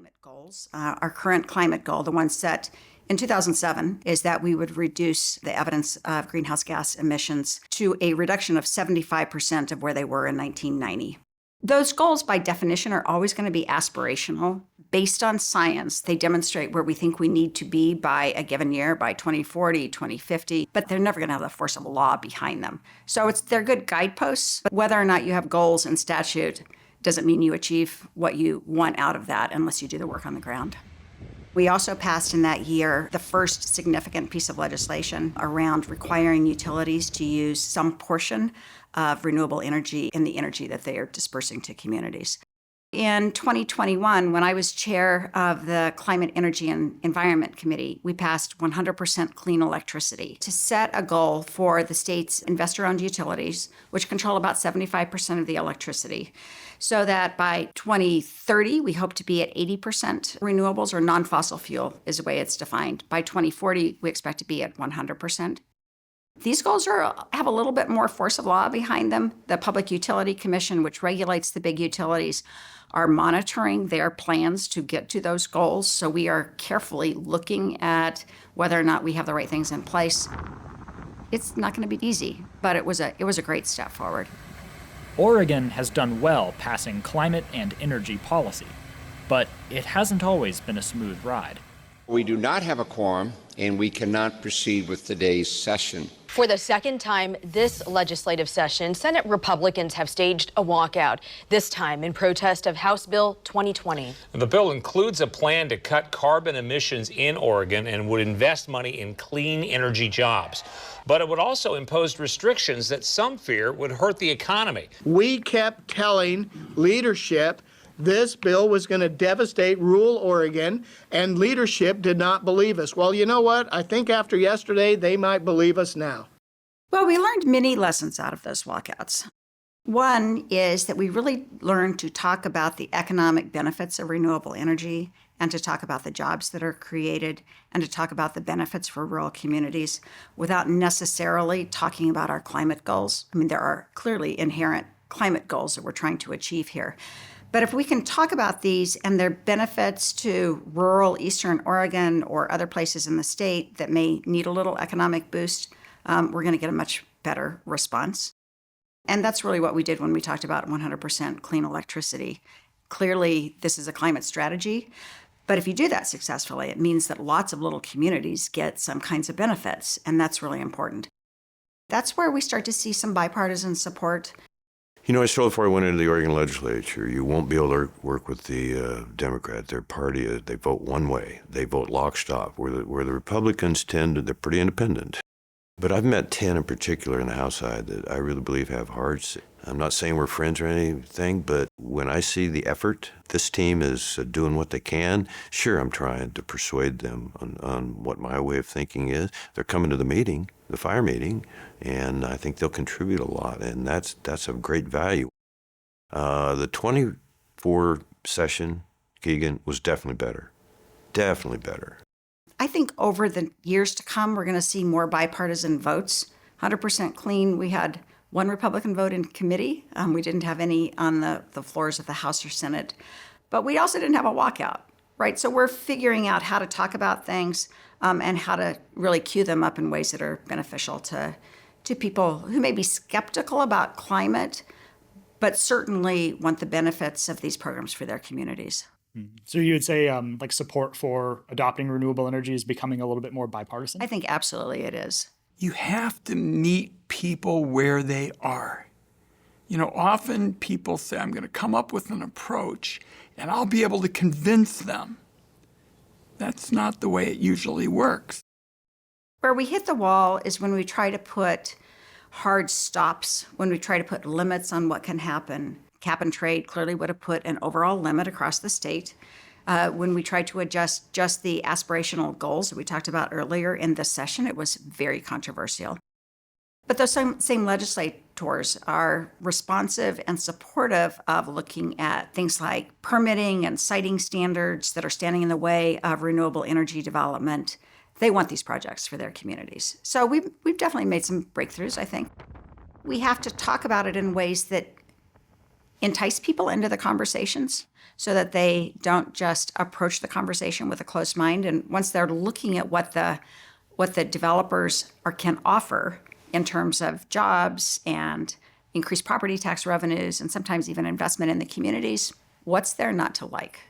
climate goals. Our current climate goal, the one set in 2007, is that we would reduce the evidence of greenhouse gas emissions to a reduction of 75% of where they were in 1990. Those goals, by definition, are always going to be aspirational. Based on science, they demonstrate where we think we need to be by a given year, by 2040, 2050, but they're never going to have the force of law behind them. So they're good guideposts, but whether or not you have goals in statute doesn't mean you achieve what you want out of that unless you do the work on the ground. We also passed in that year the first significant piece of legislation around requiring utilities to use some portion of renewable energy in the energy that they are dispersing to communities. In 2021, when I was chair of the Climate, Energy, and Environment Committee, we passed 100% clean electricity to set a goal for the state's investor-owned utilities, which control about 75% of the electricity, so that by 2030, we hope to be at 80% renewables or non-fossil fuel is the way it's defined. By 2040, we expect to be at 100%. These goals have a little bit more force of law behind them. The Public Utility Commission, which regulates the big utilities, are monitoring their plans to get to those goals. So we are carefully looking at whether or not we have the right things in place. It's not going to be easy, but it was a great step forward. Oregon has done well passing climate and energy policy, but it hasn't always been a smooth ride. We do not have a quorum, and we cannot proceed with today's session. For the second time this legislative session, Senate Republicans have staged a walkout, this time in protest of House Bill 2020. The bill includes a plan to cut carbon emissions in Oregon and would invest money in clean energy jobs. But it would also impose restrictions that some fear would hurt the economy. We kept telling leadership this bill was going to devastate rural Oregon, and leadership did not believe us. Well, you know what? I think after yesterday, they might believe us now. Well, we learned many lessons out of those walkouts. One is that we really learned to talk about the economic benefits of renewable energy and to talk about the jobs that are created and to talk about the benefits for rural communities without necessarily talking about our climate goals. I mean, there are clearly inherent climate goals that we're trying to achieve here. But if we can talk about these and their benefits to rural Eastern Oregon or other places in the state that may need a little economic boost, we're going to get a much better response. And that's really what we did when we talked about 100% clean electricity. Clearly, this is a climate strategy. But if you do that successfully, it means that lots of little communities get some kinds of benefits, and that's really important. That's where we start to see some bipartisan support. You know, I told before I went into the Oregon legislature, you won't be able to work with the Democrat. Their party, they vote one way. They vote lock stop. Where the Republicans tend to, they're pretty independent. But I've met 10 in particular in the House side that I really believe have hearts. I'm not saying we're friends or anything, but when I see the effort, this team is doing what they can. Sure, I'm trying to persuade them on what my way of thinking is. They're coming to the meeting, the fire meeting, and I think they'll contribute a lot, and that's of great value. The 24 session, Keegan, was definitely better. Definitely better. I think over the years to come, we're going to see more bipartisan votes. 100% clean, we had one Republican vote in committee. We didn't have any on the floors of the House or Senate. But we also didn't have a walkout, right? So we're figuring out how to talk about things and how to really cue them up in ways that are beneficial to people who may be skeptical about climate, but certainly want the benefits of these programs for their communities. So you would say like support for adopting renewable energy is becoming a little bit more bipartisan? I think absolutely it is. You have to meet people where they are. You know, often people say, I'm going to come up with an approach and I'll be able to convince them. That's not the way it usually works. Where we hit the wall is when we try to put hard stops, when we try to put limits on what can happen. Cap and trade clearly would have put an overall limit across the state. When we tried to adjust just the aspirational goals that we talked about earlier in this session, it was very controversial. But those same legislators are responsive and supportive of looking at things like permitting and siting standards that are standing in the way of renewable energy development. They want these projects for their communities. So we've definitely made some breakthroughs, I think. We have to talk about it in ways that entice people into the conversations so that they don't just approach the conversation with a closed mind. And once they're looking at what the developers can offer in terms of jobs and increased property tax revenues and sometimes even investment in the communities, what's there not to like?